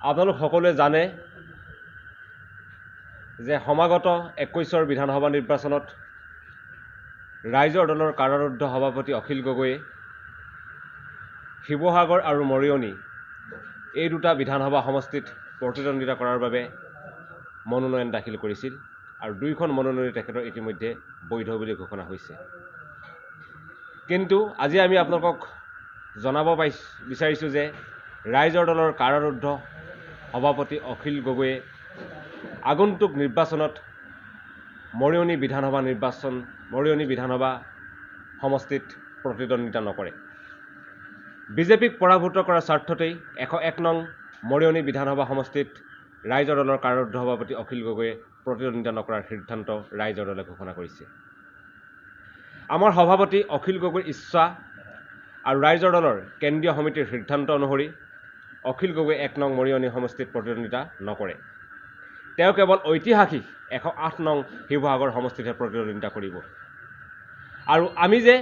আপোনালোক সকলোৱে জানে যে সমাগত 21ৰ বিধানসভা নিৰ্বাচনত ৰাইজৰ দলৰ কাৰাৰুদ্ধ সভাপতি অখিল গগৈয়ে শিৱসাগৰ আৰু মৰিয়নি এই দুটা বিধানসভা সমষ্টিত প্ৰতিদ্বন্দ্বিতা কৰাৰ বাবে মনোনয়ন দাখিল কৰিছিল আৰু দুইখন মনোনয়ন তেখেতৰ ইতিমধ্যে বৈধ বুলি ঘোষণা হৈছে। কিন্তু আজি আমি আপোনালোকক জনাব বিচাৰিছোঁ যে ৰাইজৰ দলৰ কাৰাৰুদ্ধ সভাপতি অখিল গগৈয়ে আগন্তুক নিৰ্বাচনত মৰিয়নি বিধানসভা সমষ্টিত প্ৰতিদ্বন্দ্বিতা নকৰে। বিজেপিক পৰাভূত কৰাৰ স্বাৰ্থতেই 101 নং মৰিয়নি বিধানসভা সমষ্টিত ৰাইজৰ দলৰ কাৰাৰুদ্ধ সভাপতি অখিল গগৈয়ে প্ৰতিদ্বন্দ্বিতা নকৰাৰ সিদ্ধান্ত ৰাইজৰ দলে ঘোষণা কৰিছে। আমাৰ সভাপতি অখিল গগৈৰ ইচ্ছা আৰু ৰাইজৰ দলৰ কেন্দ্ৰীয় সমিতিৰ সিদ্ধান্ত অনুসৰি অখিল গগৈ 1 নং মৰিয়নি সমষ্টিত প্ৰতিদ্বন্দ্বিতা নকৰে। তেওঁ কেৱল ঐতিহাসিক 108 নং শিৱসাগৰ সমষ্টিতহে প্ৰতিদ্বন্দ্বিতা কৰিব। আৰু আমি যে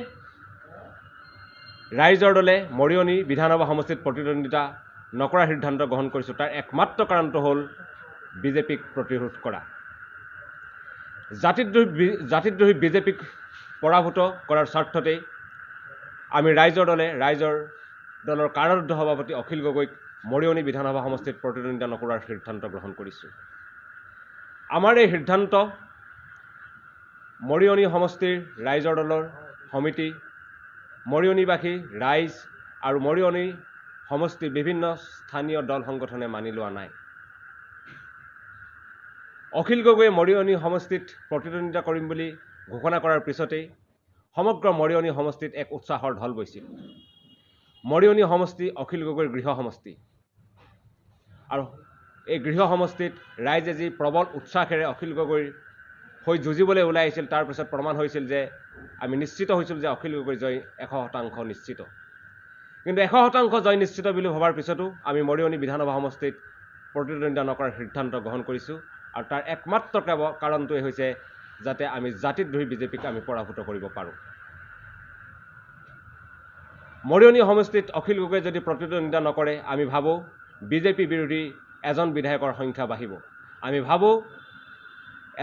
ৰাইজৰ দলে মৰিয়নি বিধানসভা সমষ্টিত প্ৰতিদ্বন্দ্বিতা নকৰাৰ সিদ্ধান্ত গ্ৰহণ কৰিছোঁ তাৰ একমাত্ৰ কাৰণটো হ'ল বিজেপিক প্ৰতিৰোধ কৰা। জাতিদ্ৰোহী বিজেপিক পৰাভূত কৰাৰ স্বাৰ্থতেই আমি ৰাইজৰ দলৰ কাৰাৰুদ্ধ সভাপতি অখিল গগৈক মৰিয়নি বিধানসভা সমষ্টিত প্ৰতিদ্বন্দ্বিতা নকৰাৰ সিদ্ধান্ত গ্ৰহণ কৰিছোঁ। আমাৰ এই সিদ্ধান্ত মৰিয়নি সমষ্টিৰ ৰাইজৰ দলৰ সমিতি, মৰিয়নিবাসী ৰাইজ আৰু মৰিয়নি সমষ্টিৰ বিভিন্ন স্থানীয় দল সংগঠনে মানি লোৱা নাই। অখিল গগৈয়ে মৰিয়নি সমষ্টিত প্ৰতিদ্বন্দ্বিতা কৰিম বুলি ঘোষণা কৰাৰ পিছতেই সমগ্ৰ মৰিয়নি সমষ্টিত এক উৎসাহৰ ঢল বৈছিল। মৰিয়নি সমষ্টি অখিল গগৈৰ গৃহ সমষ্টি আৰু এই গৃহ সমষ্টিত ৰাইজে যি প্ৰবল উৎসাহেৰে অখিল গগৈৰ হৈ যুঁজিবলৈ ওলাই আহিছিল তাৰ পিছত প্ৰমাণ হৈছিল যে আমি নিশ্চিত হৈছিলোঁ যে অখিল গগৈৰ জয় 100% নিশ্চিত। কিন্তু 100% জয় নিশ্চিত বুলি ভবাৰ পিছতো আমি মৰিয়নি বিধানসভা সমষ্টিত প্ৰতিদ্বন্দ্বিতা নকৰাৰ সিদ্ধান্ত গ্ৰহণ কৰিছোঁ আৰু তাৰ একমাত্ৰ কাৰণটোৱে হৈছে যাতে আমি জাতিদ্ৰোহী বিজেপিক আমি পৰাভূত কৰিব পাৰোঁ। মৰিয়নি সমষ্টিত অখিল গগৈয়ে যদি প্ৰতিদ্বন্দ্বিতা নকৰে আমি ভাবোঁ বিজেপি বিৰোধী এজন বিধায়কৰ সংখ্যা বাঢ়িব। আমি ভাবোঁ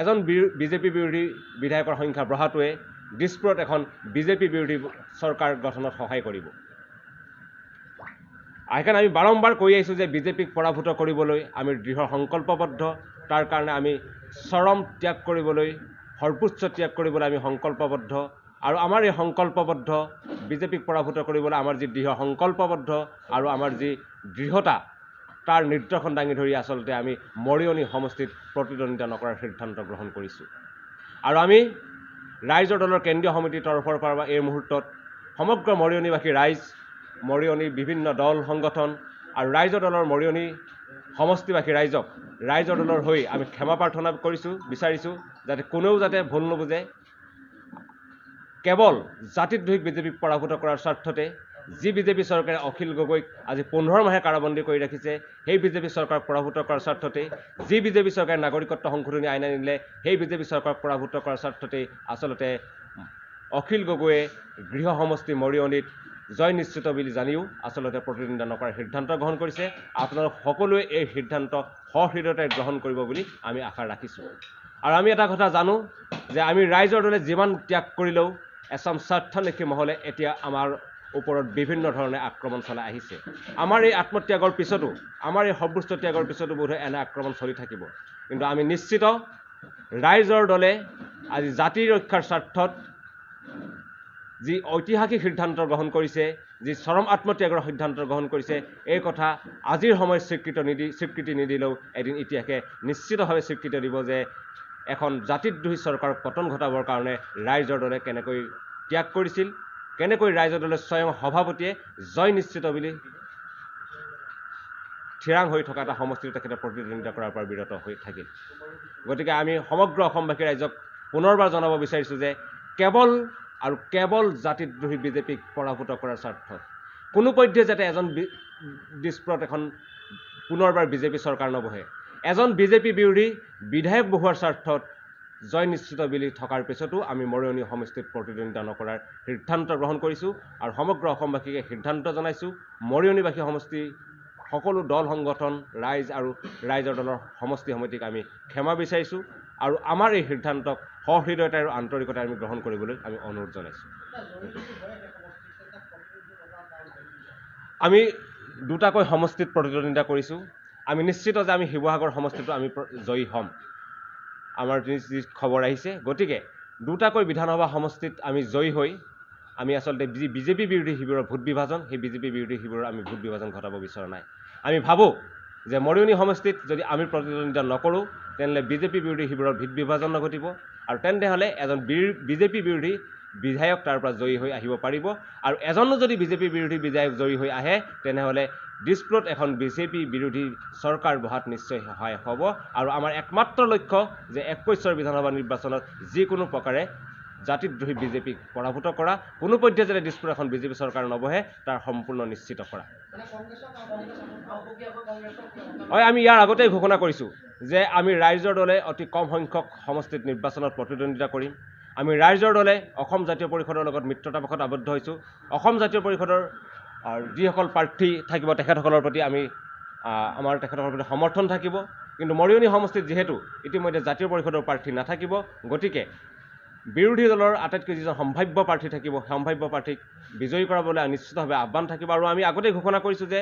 এজন বিজেপি বিৰোধী বিধায়কৰ সংখ্যা বঢ়াটোৱে দিছপুৰত এখন বিজেপি বিৰোধী চৰকাৰ গঠনত সহায় কৰিব। সেইকাৰণে আমি বাৰম্বাৰ কৈ আহিছোঁ যে বিজেপিক পৰাভূত কৰিবলৈ আমি দৃঢ় সংকল্পবদ্ধ। তাৰ কাৰণে আমি চৰম ত্যাগ কৰিবলৈ, সৰ্বোচ্চ ত্যাগ কৰিবলৈ আমি সংকল্পবদ্ধ। আৰু আমাৰ এই সংকল্পবদ্ধ বিজেপিক পৰাভূত কৰিবলৈ আমাৰ যি দৃঢ় সংকল্পবদ্ধ আৰু আমাৰ যি দৃঢ়তা তাৰ নিদৰ্শন দাঙি ধৰি আচলতে আমি মৰিয়নি সমষ্টিত প্ৰতিদ্বন্দ্বিতা নকৰাৰ সিদ্ধান্ত গ্ৰহণ কৰিছোঁ। আৰু আমি ৰাইজৰ দলৰ কেন্দ্ৰীয় সমিতিৰ তৰফৰ পৰা এই মুহূৰ্তত সমগ্ৰ মৰিয়নিবাসী ৰাইজ, মৰিয়নিৰ বিভিন্ন দল সংগঠন আৰু ৰাইজৰ দলৰ মৰিয়নি সমষ্টিবাসী ৰাইজক ৰাইজৰ দলৰ হৈ আমি ক্ষমা প্ৰাৰ্থনা বিচাৰিছোঁ যাতে কোনেও যাতে ভুল নুবুজে। কেৱল জাতিদ্ৰোহী বিজেপিক পৰাভূত কৰাৰ স্বাৰ্থতে যি বিজেপি চৰকাৰে অখিল গগৈক আজি 15 মাহে কাৰাবন্দী কৰি ৰাখিছে সেই বিজেপি চৰকাৰক পৰাভূত কৰাৰ স্বাৰ্থতেই, যি বিজেপি চৰকাৰে নাগৰিকত্ব সংশোধনী আইন আনিলে সেই বিজেপি চৰকাৰক পৰাভূত কৰাৰ স্বাৰ্থতেই আচলতে অখিল গগৈয়ে গৃহ সমষ্টি মৰিয়নিত জয় নিশ্চিত বুলি জানিও আচলতে প্ৰতিদ্বন্দ্বিতা নকৰাৰ সিদ্ধান্ত গ্ৰহণ কৰিছে। আপোনালোক সকলোৱে এই সিদ্ধান্ত সহৃদয়তাৰে গ্ৰহণ কৰিব বুলি আমি আশা ৰাখিছোঁ। আৰু আমি এটা কথা জানো যে আমি ৰাইজৰ দলে যিমান ত্যাগ কৰিলেও এচাম স্বাৰ্থনিশী মহলে এতিয়া আমাৰ ওপৰত বিভিন্ন ধৰণে আক্ৰমণ চলাই আহিছে। আমাৰ এই আত্মত্যাগৰ পিছতো, আমাৰ এই সৰ্বোচ্চ ত্যাগৰ পিছতো বোধহয় এনে আক্ৰমণ চলি থাকিব। কিন্তু আমি নিশ্চিত ৰাইজৰ দলে আজি জাতি ৰক্ষাৰ স্বাৰ্থত যি ঐতিহাসিক সিদ্ধান্ত গ্ৰহণ কৰিছে, যি চৰম আত্মত্যাগৰ সিদ্ধান্ত গ্ৰহণ কৰিছে, এই কথা আজিৰ সময়ত স্বীকৃতি নিদিলেও এদিন ইতিহাসে নিশ্চিতভাৱে স্বীকৃতি দিব যে এখন জাতিদ্ৰোহী চৰকাৰক পতন ঘটাবৰ কাৰণে ৰাইজৰ দলে কেনেকৈ ত্যাগ কৰিছিল, কেনেকৈ ৰাইজৰ দলে স্বয়ং সভাপতিয়ে জয় নিশ্চিত বুলি থিৰাং হৈ থকা এটা সমষ্টিত তেখেতে প্ৰতিদ্বন্দ্বিতা কৰাৰ পৰা বিৰত হৈ থাকিল। গতিকে আমি সমগ্ৰ অসমবাসী ৰাইজক পুনৰবাৰ জনাব বিচাৰিছোঁ যে কেৱল জাতিদ্ৰোহী বিজেপিক পৰাভূত কৰাৰ স্বাৰ্থত কোনোপধ্যে যাতে দিছপুৰত এখন পুনৰবাৰ বিজেপি চৰকাৰ নবহে, এজন বিজেপি বিৰোধী বিধায়ক বহোৱাৰ স্বাৰ্থত জয় নিশ্চিত বুলি থকাৰ পিছতো আমি মৰিয়নি সমষ্টিত প্ৰতিদ্বন্দ্বিতা নকৰাৰ সিদ্ধান্ত গ্ৰহণ কৰিছোঁ আৰু সমগ্ৰ অসমবাসীকে সিদ্ধান্ত জনাইছোঁ মৰিয়নিবাসী সমষ্টি সকলো দল সংগঠন ৰাইজ আৰু ৰাইজৰ দলৰ সমষ্টি সমিতিক আমি ক্ষমা বিচাৰিছোঁ আৰু আমাৰ এই সিদ্ধান্তক সহৃদয়তা আৰু আন্তৰিকতাৰে আমি গ্ৰহণ কৰিবলৈ আমি অনুৰোধ জনাইছোঁ। আমি দুটাকৈ সমষ্টিত প্ৰতিদ্বন্দ্বিতা কৰিছোঁ। আমি নিশ্চিত যে আমি শিৱসাগৰ সমষ্টিটো আমি জয়ী হ'ম। আমাৰ যি খবৰ আহিছে, গতিকে দুটাকৈ বিধানসভা সমষ্টিত আমি জয়ী হৈ আমি আচলতে যি বিজেপি বিৰোধী শিবিৰৰ ভোট বিভাজন, সেই বিজেপি বিৰোধী শিবিৰৰ আমি ভোট বিভাজন ঘটাব বিচৰা নাই। আমি ভাবোঁ যে মৰিয়নি সমষ্টিত যদি আমি প্ৰতিদ্বন্দ্বিতা নকৰোঁ, তেনেহ'লে বিজেপি বিৰোধী শিবিৰৰ ভোট বিভাজন নঘটিব আৰু তেনেহ'লে এজন বিজেপি বিৰোধী বিধায়ক তাৰ পৰা জয়ী হৈ আহিব পাৰিব। আৰু এজনো যদি বিজেপি বিৰোধী বিধায়ক জয়ী হৈ আহে, তেনেহ'লে দিছপুৰত এখন বিজেপি বিৰোধী চৰকাৰ বহাত নিশ্চয় সহায় হ'ব। আৰু আমাৰ একমাত্ৰ লক্ষ্য যে 21 বিধানসভা নিৰ্বাচনত যিকোনো প্ৰকাৰে জাতিদ্ৰোহী বিজেপিক পৰাভূত কৰা, কোনোপধ্যে যাতে দিছপুৰত এখন বিজেপি চৰকাৰ নবহে তাৰ সম্পূৰ্ণ নিশ্চিত কৰা। হয়, আমি ইয়াৰ আগতেই ঘোষণা কৰিছোঁ যে আমি ৰাইজৰ দলে অতি কম সংখ্যক সমষ্টিত নিৰ্বাচনত প্ৰতিদ্বন্দ্বিতা কৰিম। আমি ৰাইজৰ দলে অসম জাতীয় পৰিষদৰ লগত মিত্ৰতাপক্ষত আবদ্ধ হৈছোঁ। অসম জাতীয় পৰিষদৰ যিসকল প্ৰাৰ্থী থাকিব তেখেতসকলৰ প্ৰতি আমাৰ তেখেতসকলৰ প্ৰতি সমৰ্থন থাকিব। কিন্তু মৰিয়নি সমষ্টিত যিহেতু ইতিমধ্যে জাতীয় পৰিষদৰ প্ৰাৰ্থী নাথাকিব, গতিকে বিৰোধী দলৰ আটাইতকৈ যিজন সম্ভাৱ্য প্ৰাৰ্থী থাকিব, সম্ভাৱ্য প্ৰাৰ্থীক বিজয়ী কৰাবলৈ নিশ্চিতভাৱে আহ্বান থাকিব। আৰু আমি আগতেই ঘোষণা কৰিছোঁ যে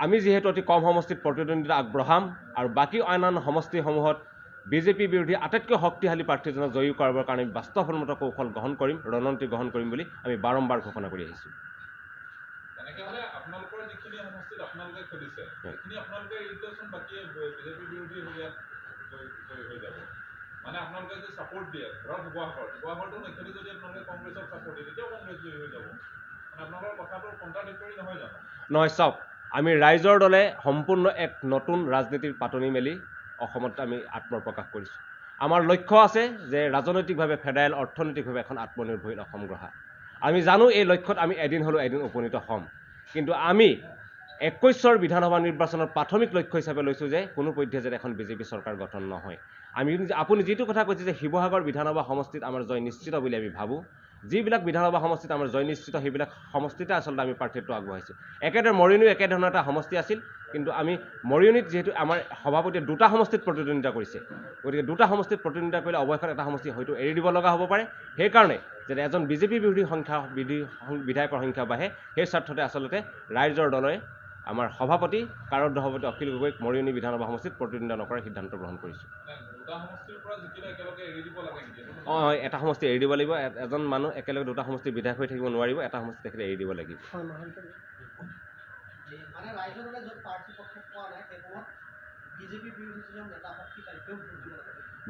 আমি যিহেতু অতি কম সমষ্টিত প্ৰতিদ্বন্দ্বিতা আগবঢ়াম আৰু বাকী অন্যান্য সমষ্টিসমূহত বিজেপি বিৰোধী আটাইতকৈ শক্তিশালী প্ৰাৰ্থীজনক জয়ী কৰাবৰ কাৰণে বাস্তৱসন্মত কৌশল গ্ৰহণ কৰিম, ৰণনীতি গ্ৰহণ কৰিম বুলি আমি বাৰম্বাৰ ঘোষণা কৰি আহিছোঁ। নহয়, চাওক, আমি ৰাইজৰ দলে সম্পূৰ্ণ এক নতুন ৰাজনীতিৰ পাতনি মেলি অসমত আমি আত্মপ্ৰকাশ কৰিছোঁ। আমাৰ লক্ষ্য আছে যে ৰাজনৈতিকভাৱে ফেডাৰেল, অৰ্থনৈতিকভাৱে এখন আত্মনিৰ্ভৰশীল অসম গঢ়া। আমি জানো এই লক্ষ্যত আমি এদিন হ'লেও এদিন উপনীত হ'ম। কিন্তু আমি 21 বিধানসভা নিৰ্বাচনৰ প্ৰাথমিক লক্ষ্য হিচাপে লৈছোঁ যে কোনোপধ্যে যাতে এখন বিজেপি চৰকাৰ গঠন নহয়। আপুনি যিটো কথা কৈছে যে শিৱসাগৰ বিধানসভা সমষ্টিত আমাৰ জয় নিশ্চিত বুলি আমি ভাবোঁ। যিবিলাক বিধানসভা সমষ্টিত আমাৰ জয় নিশ্চিত, সেইবিলাক সমষ্টিতে আচলতে আমি প্ৰাৰ্থীত্ব আগবঢ়াইছোঁ। একেদৰে মৰিয়নিও একেধৰণৰ এটা সমষ্টি আছিল, কিন্তু আমি মৰিয়নিত যিহেতু আমাৰ সভাপতিয়ে দুটা সমষ্টিত প্ৰতিদ্বন্দ্বিতা কৰিছে, গতিকে দুটা সমষ্টিত প্ৰতিদ্বন্দ্বিতা কৰিলে অৱশেষত এটা সমষ্টি হয়তো এৰি দিব লগা হ'ব পাৰে। সেইকাৰণে যাতে এজন বিজেপি বিৰোধী বিধায়কৰ সংখ্যা বাঢ়ে, সেই স্বাৰ্থতে আচলতে ৰাইজৰ দলে আমাৰ সভাপতি কাৰদ্দ সভাপতি অখিল গগৈক মৰিয়নি বিধানসভা সমষ্টিত প্ৰতিদ্বন্দ্বিতা নকৰাৰ সিদ্ধান্ত গ্ৰহণ কৰিছোঁ। এটা সমষ্টি এৰি দিব লাগিব। এজন মানুহ একেলগে দুটা সমষ্টিৰ বিধায়ক হৈ থাকিব নোৱাৰিব, এটা সমষ্টি তেখেতে এৰি দিব লাগিব।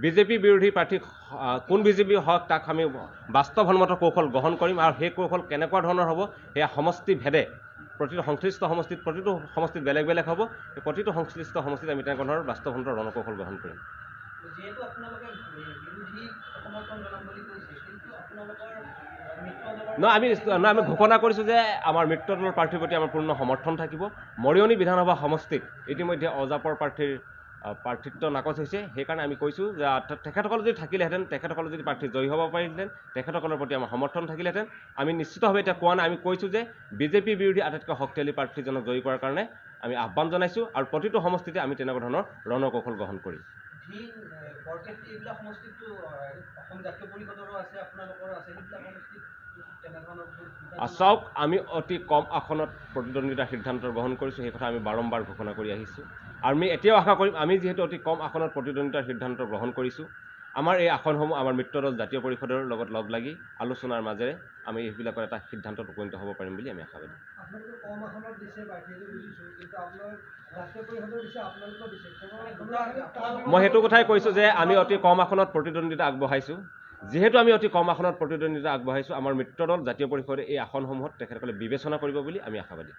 বিজেপি বিৰোধী প্ৰাৰ্থী কোন বিজেপি হওক তাক আমি বাস্তৱসন্মত কৌশল গ্ৰহণ কৰিম। আৰু সেই কৌশল কেনেকুৱা ধৰণৰ হ'ব সেয়া সমষ্টি ভেদে প্ৰতিটো সংশ্লিষ্ট সমষ্টিত প্ৰতিটো সমষ্টিত বেলেগ বেলেগ হ'ব। প্ৰতিটো সংশ্লিষ্ট সমষ্টিত আমি তেনেকুৱা ধৰণৰ বাস্তৱসন্মত ৰণকৌশল গ্ৰহণ কৰিম। আমি ঘোষণা কৰিছোঁ যে আমাৰ মিত্ৰ দলৰ প্ৰাৰ্থীৰ প্ৰতি আমাৰ পূৰ্ণ সমৰ্থন থাকিব। মৰিয়নি বিধানসভা সমষ্টিত ইতিমধ্যে অজাপৰ প্ৰাৰ্থীৰ প্ৰাৰ্থিত্ব নাকচ হৈছে। সেইকাৰণে আমি কৈছোঁ যে তেখেতসকল যদি থাকিলেহেঁতেন, তেখেতসকল যদি প্ৰাৰ্থী জয়ী হ'ব পাৰিলেহেঁতেন, তেখেতসকলৰ প্ৰতি আমাৰ সমৰ্থন থাকিলেহেঁতেন। আমি নিশ্চিতভাৱে এতিয়া কোৱা নাই, আমি কৈছোঁ যে বিজেপি বিৰোধী আটাইতকৈ শক্তিশালী প্ৰাৰ্থীজনক জয়ী কৰাৰ কাৰণে আমি আহ্বান জনাইছোঁ আৰু প্ৰতিটো সমষ্টিতে আমি তেনেকুৱা ধৰণৰ ৰণকৌশল গ্ৰহণ কৰিম। চাওক, আমি অতি কম আসনত প্ৰতিদ্বন্দ্বিতাৰ সিদ্ধান্ত গ্ৰহণ কৰিছোঁ, সেই কথা আমি বাৰম্বাৰ ঘোষণা কৰি আহিছোঁ। আৰু আমি এতিয়াও আশা কৰিম, আমি যিহেতু অতি কম আসনত প্ৰতিদ্বন্দ্বিতাৰ সিদ্ধান্ত গ্ৰহণ কৰিছোঁ, আমাৰ এই আসনসমূহ আমাৰ মিত্ৰদল জাতীয় পৰিষদৰ লগত লগ লাগি আলোচনাৰ মাজেৰে আমি এইবিলাকৰ এটা সিদ্ধান্তত উপনীত হ'ব পাৰিম বুলি আমি আশাবাদী। মই সেইটো কথাই কৈছোঁ যে আমি অতি কম আসনত প্ৰতিদ্বন্দ্বিতা আগবঢ়াইছোঁ। যিহেতু আমি অতি কম আসনত প্ৰতিদ্বন্দ্বিতা আগবঢ়াইছোঁ, আমাৰ মিত্ৰদল জাতীয় পৰিষদে এই আসনসমূহত তেখেতসকলে বিবেচনা কৰিব বুলি আমি আশাবাদী।